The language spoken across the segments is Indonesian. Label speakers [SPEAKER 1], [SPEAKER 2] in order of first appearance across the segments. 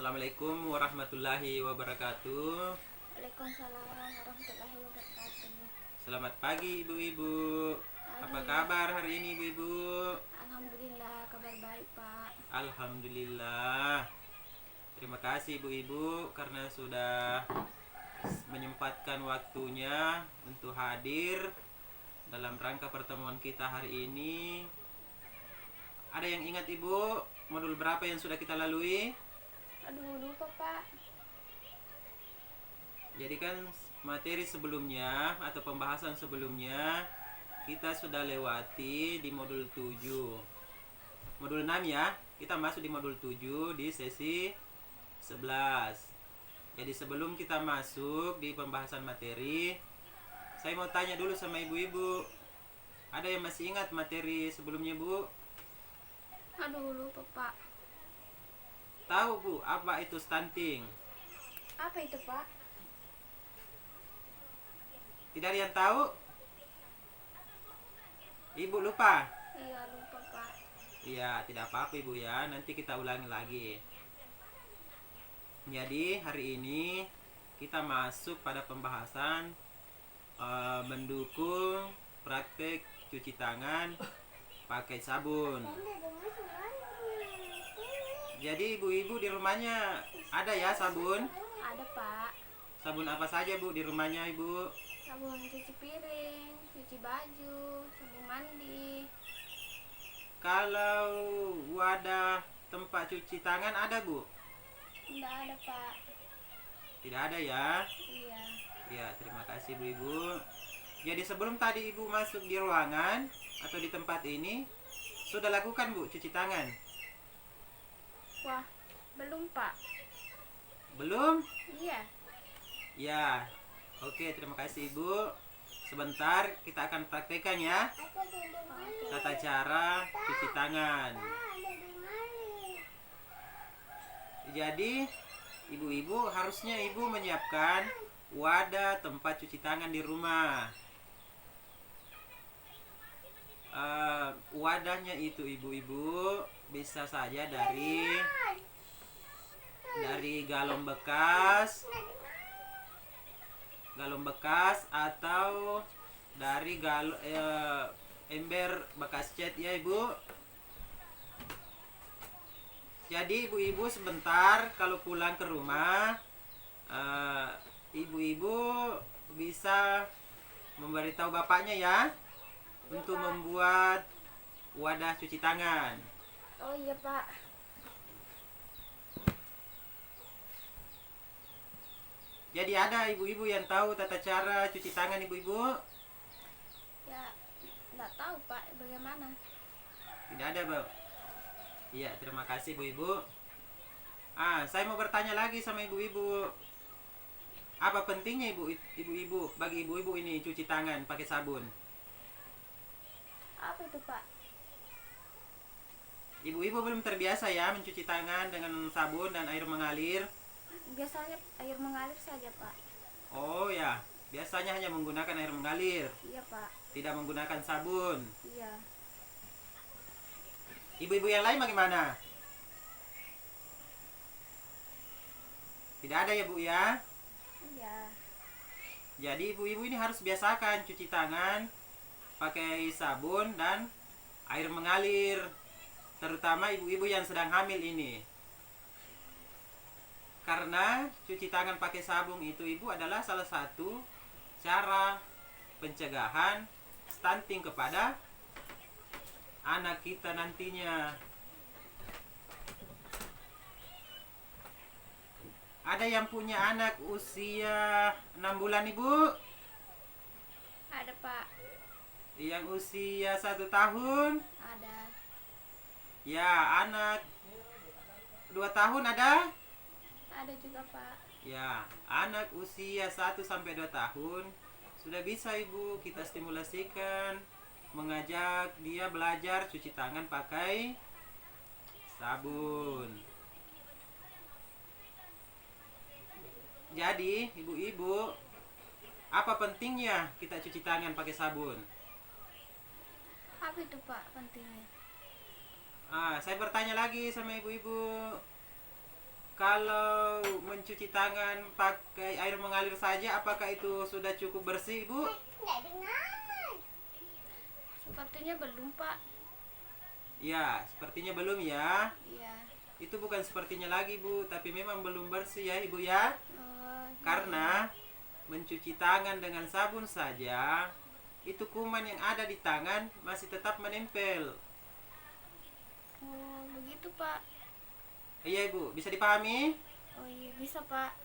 [SPEAKER 1] Assalamualaikum warahmatullahi wabarakatuh.
[SPEAKER 2] Waalaikumsalam warahmatullahi wabarakatuh.
[SPEAKER 1] Selamat pagi ibu-ibu. Apa
[SPEAKER 2] Pagi.
[SPEAKER 1] kabar hari ini ibu-ibu?
[SPEAKER 2] Alhamdulillah, kabar baik Pak.
[SPEAKER 1] Alhamdulillah. Terima kasih ibu-ibu karena sudah menyempatkan waktunya untuk hadir dalam rangka pertemuan kita hari ini. Ada yang ingat ibu modul berapa yang sudah kita lalui?
[SPEAKER 2] Aduh, lupa Pak.
[SPEAKER 1] Jadi kan materi sebelumnya atau pembahasan sebelumnya kita sudah lewati di modul 7. Modul 6 ya. Kita masuk di modul 7 di sesi 11. Jadi sebelum kita masuk di pembahasan materi, saya mau tanya dulu sama ibu-ibu. Ada yang masih ingat materi sebelumnya, Bu?
[SPEAKER 2] Aduh, lupa Pak.
[SPEAKER 1] Tahu, Bu, apa itu stunting?
[SPEAKER 2] Apa itu Pak?
[SPEAKER 1] Tidak ada yang tahu? Ibu lupa?
[SPEAKER 2] Iya, lupa Pak.
[SPEAKER 1] Iya, tidak apa-apa Ibu ya. Nanti kita ulangi lagi. Jadi hari ini kita masuk pada pembahasan mendukung praktek cuci tangan pakai sabun. Jadi ibu-ibu di rumahnya ada ya sabun?
[SPEAKER 2] Ada Pak.
[SPEAKER 1] Sabun apa saja Bu di rumahnya Ibu?
[SPEAKER 2] Sabun cuci piring, cuci baju, sabun mandi.
[SPEAKER 1] Kalau wadah tempat cuci tangan ada Bu?
[SPEAKER 2] Enggak ada Pak.
[SPEAKER 1] Tidak ada ya?
[SPEAKER 2] Iya.
[SPEAKER 1] Ya, terima kasih ibu-ibu. Jadi sebelum tadi ibu masuk di ruangan atau di tempat ini, sudah lakukan Bu cuci tangan?
[SPEAKER 2] Wah, belum Pak.
[SPEAKER 1] Belum?
[SPEAKER 2] Iya.
[SPEAKER 1] Ya. Oke, terima kasih Ibu. Sebentar kita akan praktekkan ya
[SPEAKER 2] Oke.
[SPEAKER 1] tata cara cuci tangan. Jadi ibu-ibu harusnya ibu menyiapkan wadah tempat cuci tangan di rumah. Wadahnya itu ibu-ibu bisa saja dari galon bekas atau dari ember bekas cat ya ibu. Jadi ibu-ibu sebentar kalau pulang ke rumah, ibu-ibu bisa memberitahu bapaknya ya untuk membuat wadah cuci tangan.
[SPEAKER 2] Oh iya Pak.
[SPEAKER 1] Jadi ada ibu-ibu yang tahu tata cara cuci tangan ibu-ibu?
[SPEAKER 2] Ya, enggak tahu Pak bagaimana.
[SPEAKER 1] Tidak ada, Bu. Iya, terima kasih ibu-ibu. Saya mau bertanya lagi sama ibu-ibu. Apa pentingnya ibu-ibu bagi ibu-ibu ini cuci tangan pakai sabun?
[SPEAKER 2] Apa itu Pak?
[SPEAKER 1] Ibu-ibu belum terbiasa ya mencuci tangan dengan sabun dan air mengalir.
[SPEAKER 2] Biasanya air mengalir saja Pak.
[SPEAKER 1] Oh ya, biasanya hanya menggunakan air mengalir,
[SPEAKER 2] Iya Pak.
[SPEAKER 1] tidak menggunakan sabun.
[SPEAKER 2] Iya.
[SPEAKER 1] Ibu-ibu yang lain bagaimana? Tidak ada ya Bu ya?
[SPEAKER 2] Iya.
[SPEAKER 1] Jadi ibu-ibu ini harus biasakan cuci tangan pakai sabun dan air mengalir. Terutama ibu-ibu yang sedang hamil ini. Karena cuci tangan pakai sabun itu ibu adalah salah satu cara pencegahan stunting kepada anak kita nantinya. Ada yang punya anak usia 6 bulan ibu?
[SPEAKER 2] Ada Pak.
[SPEAKER 1] Yang usia 1 tahun?
[SPEAKER 2] Ada.
[SPEAKER 1] Ya, anak 2 tahun ada?
[SPEAKER 2] Ada juga Pak.
[SPEAKER 1] Ya, anak usia 1 sampai 2 tahun sudah bisa ibu kita stimulasikan, mengajak dia belajar cuci tangan pakai sabun. Jadi ibu-ibu, apa pentingnya kita cuci tangan pakai sabun?
[SPEAKER 2] Apa itu Pak pentingnya?
[SPEAKER 1] Saya bertanya lagi sama ibu-ibu. Kalau mencuci tangan pakai air mengalir saja, apakah itu sudah cukup bersih, Bu?
[SPEAKER 2] Sepertinya belum, Pak.
[SPEAKER 1] Ya, sepertinya belum ya.
[SPEAKER 2] Iya.
[SPEAKER 1] Itu bukan sepertinya lagi, Bu, tapi memang belum bersih ya, Ibu ya.
[SPEAKER 2] Oh, iya.
[SPEAKER 1] Karena mencuci tangan dengan sabun saja, itu kuman yang ada di tangan masih tetap menempel.
[SPEAKER 2] Oh, begitu, Pak.
[SPEAKER 1] Iya, Ibu, bisa dipahami?
[SPEAKER 2] Oh iya, bisa, Pak.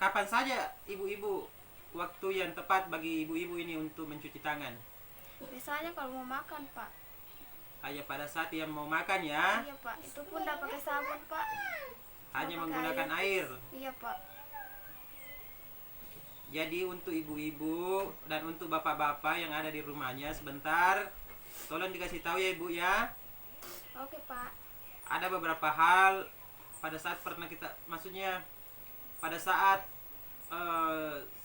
[SPEAKER 1] Kapan saja ibu-ibu waktu yang tepat bagi ibu-ibu ini untuk mencuci tangan?
[SPEAKER 2] Biasanya kalau mau makan, Pak.
[SPEAKER 1] Hanya pada saat yang mau makan ya,
[SPEAKER 2] Iya, Pak. Itu pun tidak pakai sabun, Pak.
[SPEAKER 1] hanya
[SPEAKER 2] pakai
[SPEAKER 1] menggunakan air.
[SPEAKER 2] Iya, Pak.
[SPEAKER 1] Jadi untuk ibu-ibu dan untuk bapak-bapak yang ada di rumahnya, sebentar, tolong dikasih tahu ya, Ibu ya.
[SPEAKER 2] Oke, Pak.
[SPEAKER 1] Ada beberapa hal pada saat pernah kita, maksudnya pada saat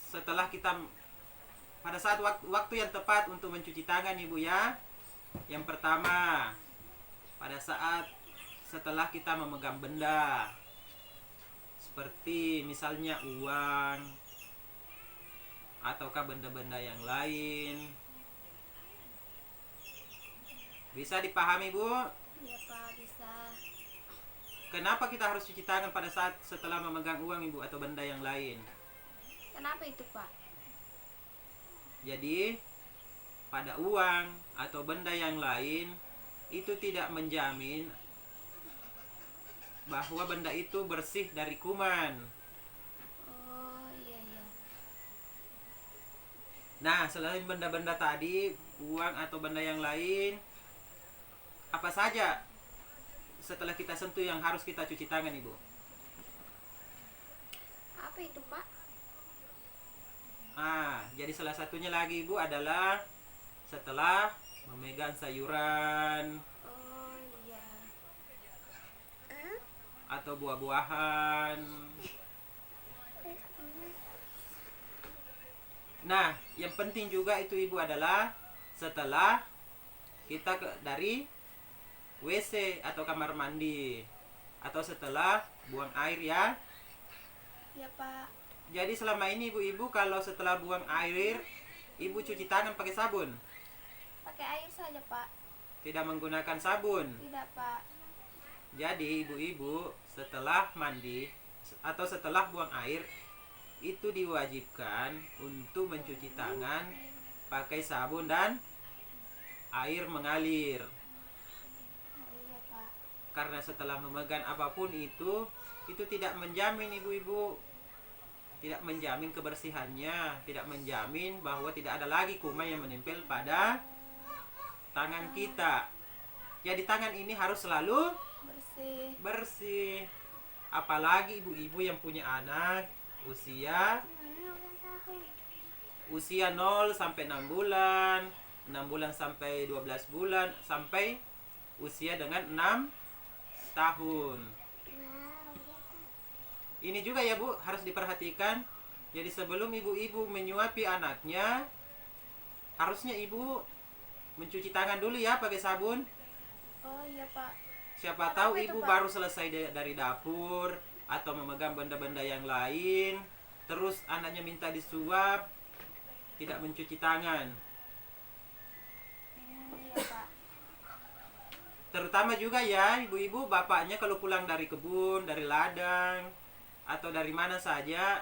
[SPEAKER 1] setelah kita, pada saat waktu yang tepat untuk mencuci tangan, Ibu ya. Yang pertama, pada saat setelah kita memegang benda, seperti misalnya uang ataukah benda-benda yang lain. Bisa dipahami, Bu?
[SPEAKER 2] Iya, Pak, bisa.
[SPEAKER 1] Kenapa kita harus cuci tangan pada saat setelah memegang uang, Ibu, atau benda yang lain?
[SPEAKER 2] Kenapa itu, Pak?
[SPEAKER 1] Jadi, pada uang atau benda yang lain, itu tidak menjamin bahwa benda itu bersih dari kuman.
[SPEAKER 2] Oh, iya, iya.
[SPEAKER 1] Nah, selain benda-benda tadi, uang atau benda yang lain, apa saja setelah kita sentuh yang harus kita cuci tangan, Ibu?
[SPEAKER 2] Apa itu, Pak?
[SPEAKER 1] Jadi salah satunya lagi, Ibu, adalah setelah memegang sayuran
[SPEAKER 2] Oh, iya.
[SPEAKER 1] atau buah-buahan. Nah, yang penting juga itu, Ibu, adalah setelah kita dari WC atau kamar mandi, atau setelah buang air ya.
[SPEAKER 2] Iya, Pak.
[SPEAKER 1] Jadi selama ini ibu-ibu kalau setelah buang air, ibu cuci tangan pakai sabun,
[SPEAKER 2] Pakai air saja, Pak.
[SPEAKER 1] tidak menggunakan sabun.
[SPEAKER 2] Tidak, Pak.
[SPEAKER 1] Jadi ibu-ibu setelah mandi atau setelah buang air, itu diwajibkan untuk mencuci tangan pakai sabun dan air mengalir.
[SPEAKER 2] Oh, iya, Pak.
[SPEAKER 1] Karena setelah memegang apapun itu tidak menjamin, ibu-ibu, tidak menjamin kebersihannya, tidak menjamin bahwa tidak ada lagi kuman yang menempel pada tangan kita. Jadi tangan ini harus selalu
[SPEAKER 2] Bersih.
[SPEAKER 1] bersih. Apalagi ibu-ibu yang punya anak usia 0 sampai 6 bulan, 6 bulan sampai 12 bulan, sampai usia dengan 6 tahun. Ini juga ya, Bu, harus diperhatikan. Jadi sebelum ibu-ibu menyuapi anaknya, harusnya ibu mencuci tangan dulu ya pakai sabun.
[SPEAKER 2] Oh, iya, Pak.
[SPEAKER 1] Siapa
[SPEAKER 2] Kenapa
[SPEAKER 1] tahu
[SPEAKER 2] itu,
[SPEAKER 1] ibu
[SPEAKER 2] Pak?
[SPEAKER 1] baru selesai dari dapur atau memegang benda-benda yang lain, terus anaknya minta disuap, tidak mencuci tangan.
[SPEAKER 2] Iya, Pak.
[SPEAKER 1] Terutama juga ya ibu-ibu, bapaknya kalau pulang dari kebun, dari ladang, atau dari mana saja,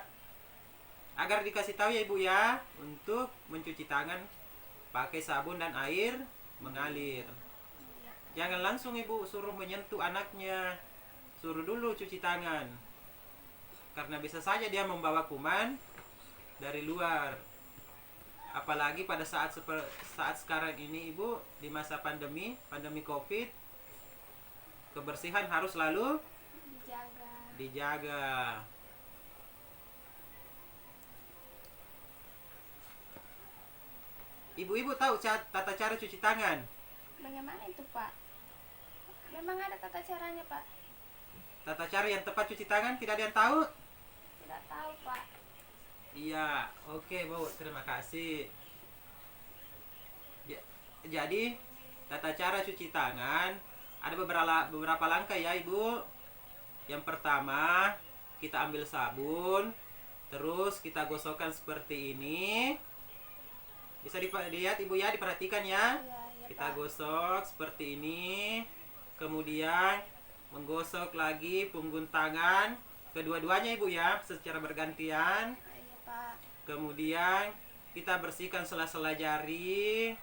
[SPEAKER 1] agar dikasih tahu ya ibu ya, untuk mencuci tangan pakai sabun dan air mengalir. Jangan langsung ibu suruh menyentuh anaknya, suruh dulu cuci tangan, karena bisa saja dia membawa kuman dari luar. Apalagi pada saat sekarang ini, ibu, di masa pandemi COVID, kebersihan harus selalu dijaga. Ibu-ibu tahu tata cara cuci tangan?
[SPEAKER 2] Bagaimana itu, Pak? Memang ada tata caranya, Pak?
[SPEAKER 1] Tata cara yang tepat cuci tangan tidak ada yang tahu?
[SPEAKER 2] Tidak tahu, Pak.
[SPEAKER 1] Iya, oke, Bu, terima kasih. Jadi tata cara cuci tangan ada beberapa langkah ya, Ibu. Yang pertama, kita ambil sabun, terus kita gosokkan seperti ini. Bisa dilihat Ibu ya, diperhatikan ya.
[SPEAKER 2] Iya,
[SPEAKER 1] Kita
[SPEAKER 2] Pak.
[SPEAKER 1] gosok seperti ini. Kemudian menggosok lagi punggung tangan, kedua-duanya Ibu ya, secara bergantian.
[SPEAKER 2] Iya, Pak.
[SPEAKER 1] Kemudian kita bersihkan sela-sela jari.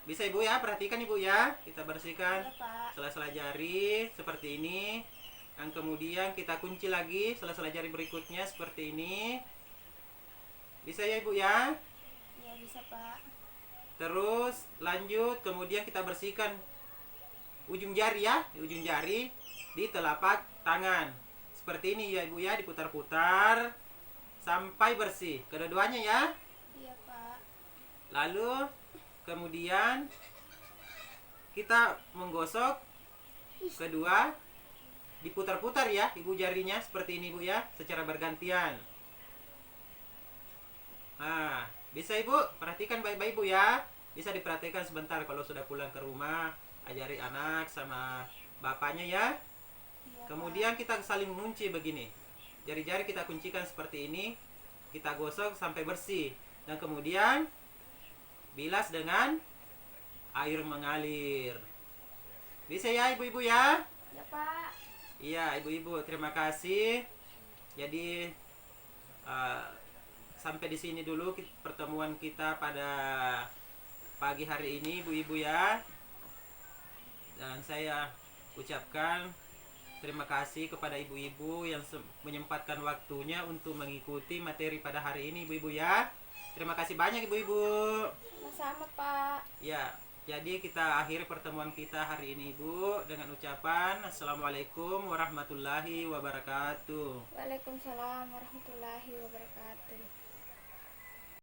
[SPEAKER 1] Bisa Ibu ya, perhatikan Ibu ya. Kita bersihkan
[SPEAKER 2] Iya, Pak.
[SPEAKER 1] sela-sela jari seperti ini. Dan kemudian kita kunci lagi sela-sela jari berikutnya seperti ini. Bisa ya Ibu ya.
[SPEAKER 2] Iya, bisa, Pak.
[SPEAKER 1] Terus lanjut, kemudian kita bersihkan ujung jari ya, ujung jari di telapak tangan. Seperti ini ya Ibu ya, diputar-putar sampai bersih kedua-duanya ya.
[SPEAKER 2] Iya, Pak.
[SPEAKER 1] Lalu kemudian kita menggosok kedua, diputar-putar ya Ibu jarinya seperti ini Ibu ya, secara bergantian. Nah, bisa Ibu perhatikan baik-baik Ibu ya. Bisa diperhatikan sebentar kalau sudah pulang ke rumah, ajari anak sama bapaknya ya.
[SPEAKER 2] Iya,
[SPEAKER 1] Kemudian kita saling mengunci begini. Jari-jari kita kuncikan seperti ini. Kita gosok sampai bersih. Dan kemudian bilas dengan air mengalir. Bisa ya Ibu-ibu ya?
[SPEAKER 2] Pak. Iya, Pak.
[SPEAKER 1] Iya Ibu-ibu, terima kasih. Jadi sampai di sini dulu pertemuan kita pada pagi hari ini Ibu-ibu ya. Dan saya ucapkan terima kasih kepada ibu-ibu yang menyempatkan waktunya untuk mengikuti materi pada hari ini Ibu-ibu ya. Terima kasih banyak Ibu-ibu.
[SPEAKER 2] Sama-sama, Pak.
[SPEAKER 1] Ya, jadi kita akhiri pertemuan kita hari ini Ibu dengan ucapan Assalamualaikum warahmatullahi wabarakatuh.
[SPEAKER 2] Waalaikumsalam warahmatullahi wabarakatuh.